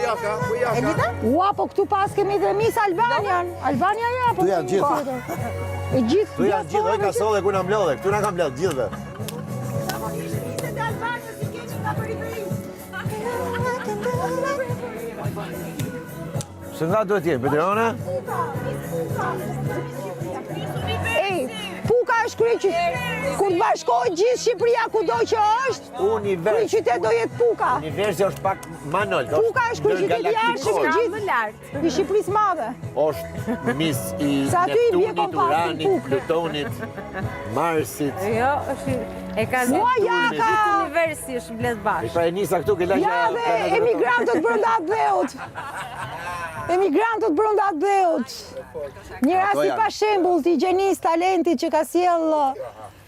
jaka, ku jaka? Elita? Ua, po këtu pas kemi dhe Miss Albanian. Albania ja, po. Tu janë gjithë. E gjithë. Tu janë gjithë, oj ka solle ku na mblodhe, këtu na ka mblodh gjithëve. Se nga duhet jenë, Petrione? Ej, Puka është krye kur të bashkohet gjithë Shqipëria kudo që është, Univers. krye qytet do jetë Puka. Universi është pak manol. Puka është krye qyteti i jashtëm i gjithë i Shqipërisë madhe. Është mis i Sa aty i bie Neptunit, kompaktin Uranit, Pukë. Plutonit, Marsit. Jo, është e ka Mua jaka. gjithë universi është mbledh bashkë. Pra e nisa këtu ke lagja. Ja dhe emigrantët brenda atë dheut. Emigrantët brenda atë dheut. Një rast i pa shembull të gjenis talentit që ka sjell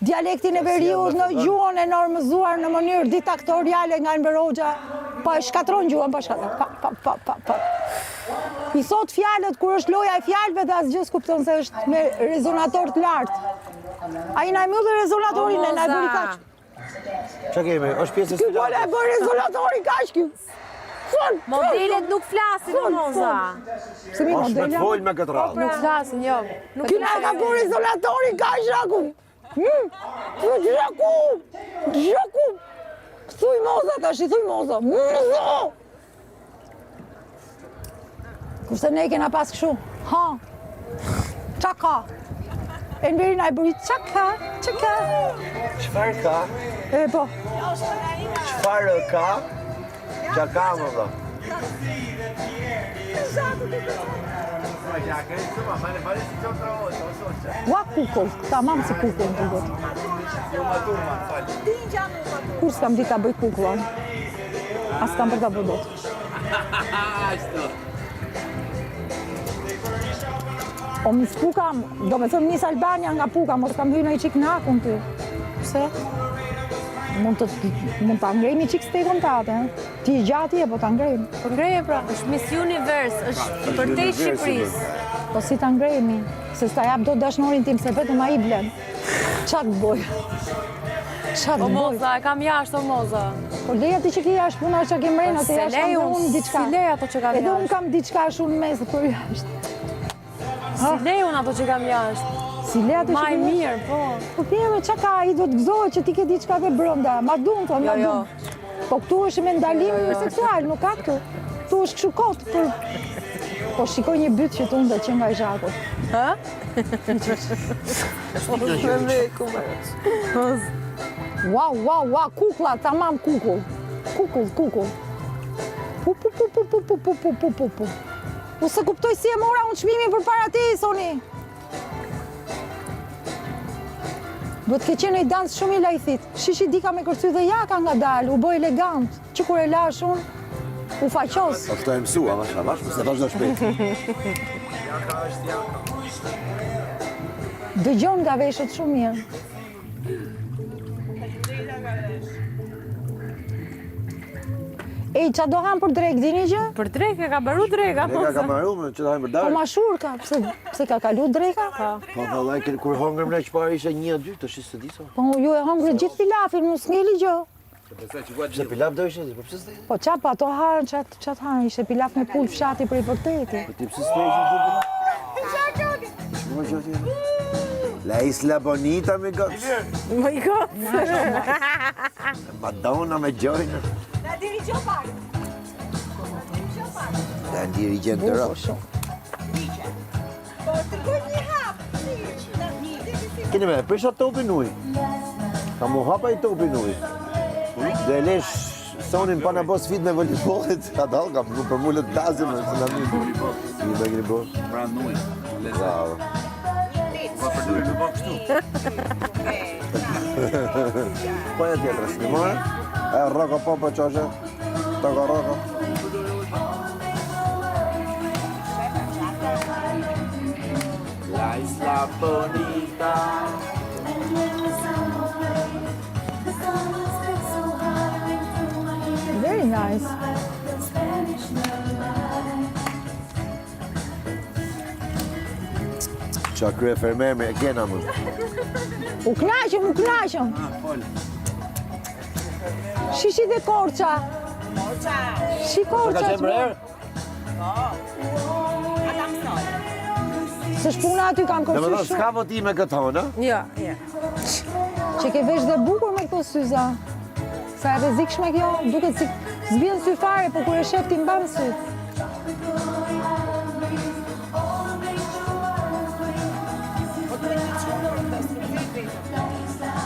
dialektin e veriut në gjuhën e normëzuar në mënyrë diktatoriale nga Enver Hoxha. Pa e shkatron gjuhën, pa shkatron. Pa. I thot fjalët kur është loja e fjalëve dhe asgjë s'kupton se është me rezonator të lartë. Ai na e mbyll rezonatorin e na e bëri kaq. Çka kemi? Është pjesë e Ky bola e bën rezonatori kaq ky. Modelet nuk flasin Moza. Se mi është me të modela. folë me këtë radhë. Nuk flasin, jo. Ky na ka bërë izolatorin ka zhaku. Zhaku. Thuj Moza tash, thuj Moza. Moza. Kurse ne kena pas kështu. Ha. Çaka. Enveri na e bëri çaka. Çfarë ka? E po. Çfarë ka? Çka ka më valla? Ua kukull. Tamam si kukull të duhet. Kur s'kam ditë ta bëj kukullon. As kam për ta bëj dot. O Miss Puka, do me thëmë Miss Albania nga Puka, mos kam hyrë në i qik në akun ty. Pse? Mund ta ngrejmë i qik stekon tate, ti i gjati e po ta ngrejmë. Po ngreje pra, është Miss Universe, është për te Shqipërisë. Po si ta ngrejmi, se s'ta jap do dashnorin tim, se vetëm a i blen. Qa të boj? O Moza, e kam jashtë, o Moza. Po leja ti që ki jashtë puna që ke mrejnë, atë jashtë kam dhe unë diçka. Si lej ato që kam Edhe unë jashtë. kam diçka shumë mesë për jashtë. Si lej unë ato që kam jashtë. Si leja ti që Ma ki e mirë, po. Po pjeme, qa ka, i do të gëzohet që ti ke diçka dhe brënda, ma dunë, thonë, ma Jo. dunë. Po këtu është me ndalim seksual, nuk ka këtu. Këtu është kështu kotë për... Po shikoj një bytë që të unë dhe që nga i zhakot. Ha? Wow, kukla, tamam kukull. Kukull. Pu. U se kuptoj si e mora unë çmimin për para ti, Soni. Duhet ke qenë i dans shumë i lajthit. Shishi dika me kërcy dhe jaka nga dalë, u bë elegant. Që kur e lash unë, u faqos. Ashtu e mësua, vash, se vazhdo shpejt. Dëgjon nga veshët shumë mirë. Ej, qa do ham për drek, dini që? Për dreka, ka baru dreka. Dreka ka marru me që ta hajmë për Po darë. ma shurka, pse ka kalu dreka? Po vallaj, kur hongër mre që parë ishe 1-2, të shisë të disa. Po ju e hongre gjithë pilafin, mu s'ngeli gjë. Pse pilaf do ishe, po pse s'te? Po qa pa ato harën, qatë harën, ishe pilaf me pull fshati për i vërteti. Po ti pse s'te ishe të pilaf? La Isla Bonita me gotës. My God. Madonna me gjojnë. Da dirigent të rock. Keni me, prisha topin uj. Ka mu hapa i topin uj. Dhe e lesh sonin pa në bos fit me voleybollit, ka dal, ka për mullët tazim, se në mirë. Si me keni bo? Bravo. Po e tjetër, s'nimore? E roko popo qoshe, toko roko. La Isla Bonita. Very nice. Qa krye fermer me e kena më. U knaqëm. Shishi dhe korqa. Shiko Ka që qenë për herë? Se shpuna aty kanë Dhe më kërcy thënë, s'ka votime këtë honë, Jo, jo. që ke vesh dhe bukur me këto syza. Sa e rrezikshme kjo, duket si zbjen sy fare, po kur e shef ti mban syt.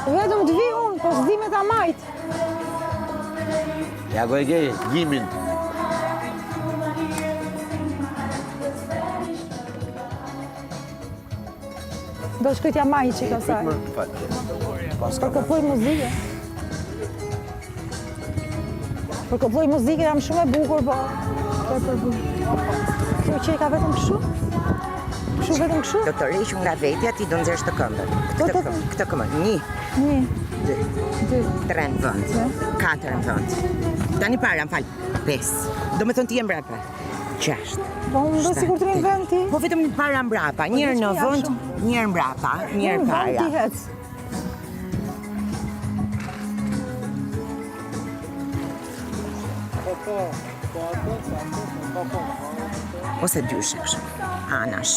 Vetëm të vi unë, po s'di me ta majt. ja go e gej, gjimin. Do shkoj t'ja maj që ka saj. Për këpoj muzike. Për këpoj muzike jam shumë e bukur, po. Kjo që i ka vetëm kështu? Kështu vetëm kështu? Do të rrish nga vetja, ti do nxjerrësh të këmbën. Këtë këmbën. 1, Një, 2, dy. 3 në vend, 4 në vend. Tani para, më fal. 5. Do me thënë ti e mbrapa. 6. Po unë do sikur të rinë vend ti. Po vetëm para mbrapa, njërë në vend, njërë mbrapa, njërë Unë vend ti para. hec. Ose dyshesh, anash.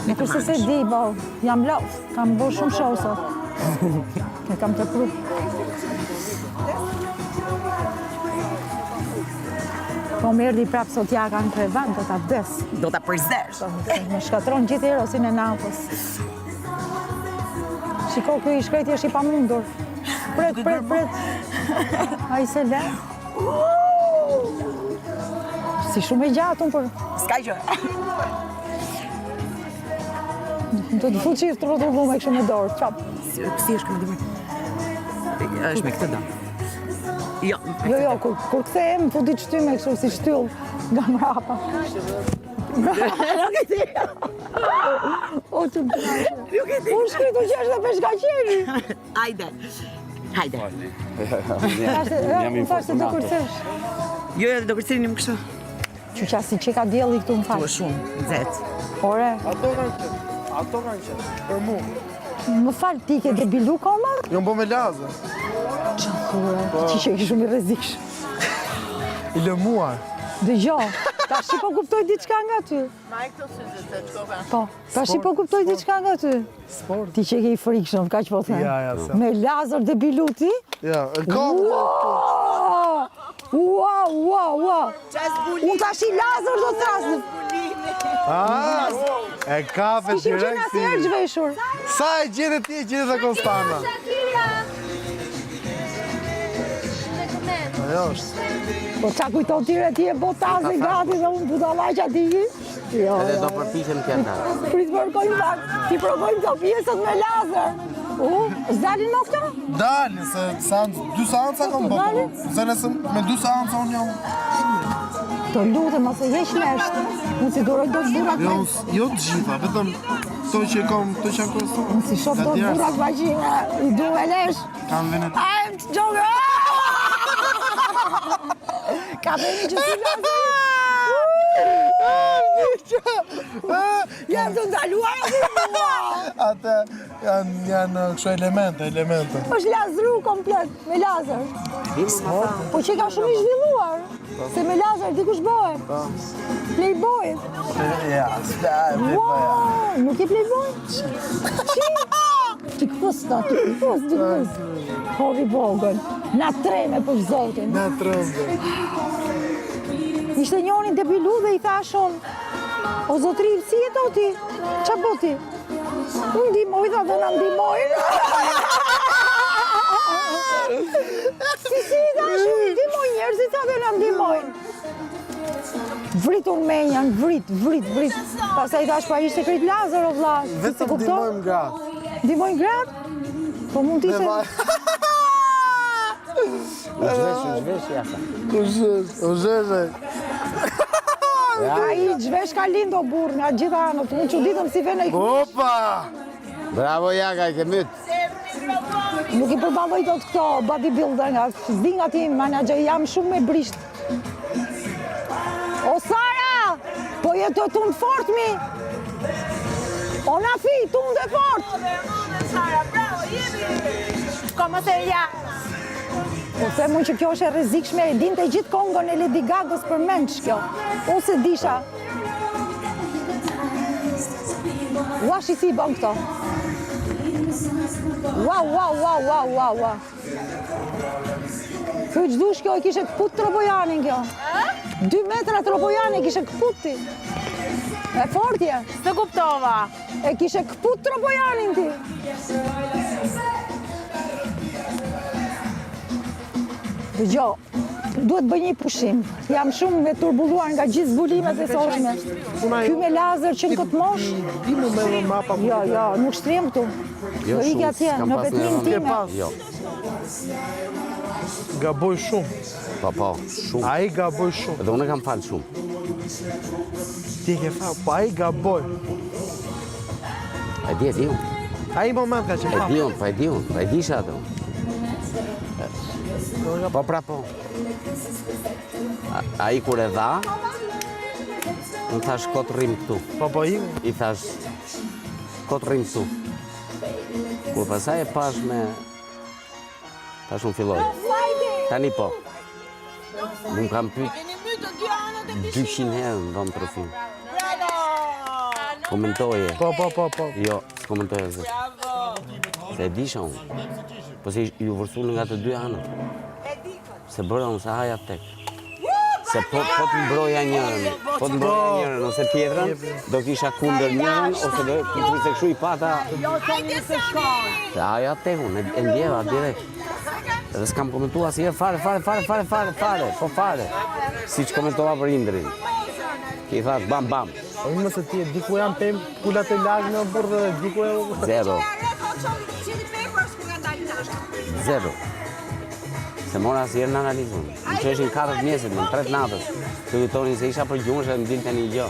Në kurse se di, bo, jam lauf, kam bërë shumë show sot. E kam të pru. Po më erdi prapë sot ja kanë krevan, do t'a vdes. Do ta përzesh. Me shkatron gjithë erosin e natës. Shiko, kjo i shkreti është i pamundur. Pret. A i se le. Si shumë e gjatë unë, për S'ka gjë. do të fuqi të rrotullu me kështu me dorë, qap. Si është këmë dimër? është me këtë do. Jo, Jo, kur kthehem, futi shtyme kështu si shtyll nga mrapa. Nuk e di. O, të bërë. Nuk e di. Unë shkritu që është dhe peshkaqeri. Hajde. Hajde. Unë thashtë të kërcesh. Jo, do kërceni më kështu. Që qa si që ka djeli këtu më Po falë. shumë, nxehtë. Ore, Ato kanë qenë, për mu. më falë ti ke debilu koma? Jo më bo me lazë. Qa thue, që që e shumë i reziksh. I lëmuar. Dëgjo, ta shi po kuptoj diçka nga ty. Po, ta shi po kuptoj diçka nga ty. Sport. Ti që ke i frikshëm, ka që po them. Ja, sa. Me Lazar debilu ti? Ja, ka. Ua. Unë tash i Lazar do të trasë. E kafe Ishim që direkt nga si. se erë gjveshur. Sa e gjithë ti, e gjithë dhe Konstana. Ajo është. Po qa kujton tire ti e botaze gati dhe unë budalaqja ti. Jo, Edhe do përpiqem këta. Prit përkojnë pak, ti provojmë të pjesët me Lazar. S'dalin më këta? Dalë, se dy seanca kam bërë. Se nëse me 2 seanca unë jam. Të lutem, ose jesh leshtë. Unë si duroj do të burak Jo, me... jo të gjitha, vetëm to që kam, to që janë kërësu. Unë si shof do të burak vajgjime, i du me lesh. Kam venet. I'm joking! Ka veni që si Lazar? Jam të ndaluar e mua! Ate janë kështu elemente. është Lazru komplet, me Lazar. Po që ka shumë i zhvilluar. Se me Lazar dikush bëhe. Playboy. Ja, Wow, nuk je Playboy? Ti këpës. Hori vogën. Na treme për zotin. në trëmbë. Ishte njoni debilu dhe i thashon, o zotri, si e to ti? Qa po ti? Unë ndimoj, tha dhe në ndimoj. Si i thashon, ndimoj njerëzit, tha dhe në ndimoj. Vrit unë me janë, vrit. Pastaj thash, pa ishte krejt Lazar, o vla. Vetëm ndimojmë gratë. Ndimojnë gratë? Po mund t'i se... Zhvesh jasa. U zheshe. A i gjvesh ka lindo burë nga gjitha anët, unë që ditëm si vene i Opa! Bravo Jaga, i ke mytë. nuk i përballoj të këto bodybuilder nga zdi nga ti manager, jam shumë me brisht. O Sara, po jetë të tundë fort mi. O Nafi, tundë fort. ¿Cómo se llama? Po them unë që kjo është e rrezikshme, e dinte gjithë kongon e Lady Gagos për menç kjo. Ose disha. Ua shi si bën këto. Wow. Kjo gjdush kjo e kishe këput Trobojanin kjo. 2 metra Trobojani kishe këputi. E fortje. Të kuptova. E kishe këput Trobojanin ti. Dëgjo, duhet bëj një pushim. Jam shumë me turbulluar nga gjithë zbulimet e sotme. Ky me lazer që në këtë mosh? Dimu me mapa. Jo, nuk shtriem këtu. Jo, Do ikja atje, në vetmin time. Jo, Gaboj shumë. po, shumë. Ai gaboj shumë. Edhe unë kam falë shumë. Ti ke fa, po ai gaboj. E di unë. Ai moment ka që fa. E di unë, e disha atë unë. Po pra po. Ai kur e dha, unë thash kot rrim këtu. Po im. I thash kot rrim këtu. Kur pasaj e pash me... Tash unë filloj. Tani po. Më kam pyet 200 herë në dhëmë trofim. Komentoje. Po. Jo, s'komentoje zë. Se e disha unë. Po se ju vërsulli nga të dy anët. Se bëra unë se haja tek. Se po të mbroja njërën, ose tjetrën, do kisha kunder njërën, ose do se këshu i pata... Se haja tek unë, e ndjeva direkt. Edhe s'kam komentua asnjëherë fare, po fare. Si që komentova për Indrin. Ki thash bam. Po më se ti e diku janë pem pulat e lagë në burrë dhe diku e... Zero. Se mora asnjëherë në analizun. Më qeshin 4 mjesit, në 3 natës. Të kujtonin se isha për gjumësh dhe më dinte një gjë.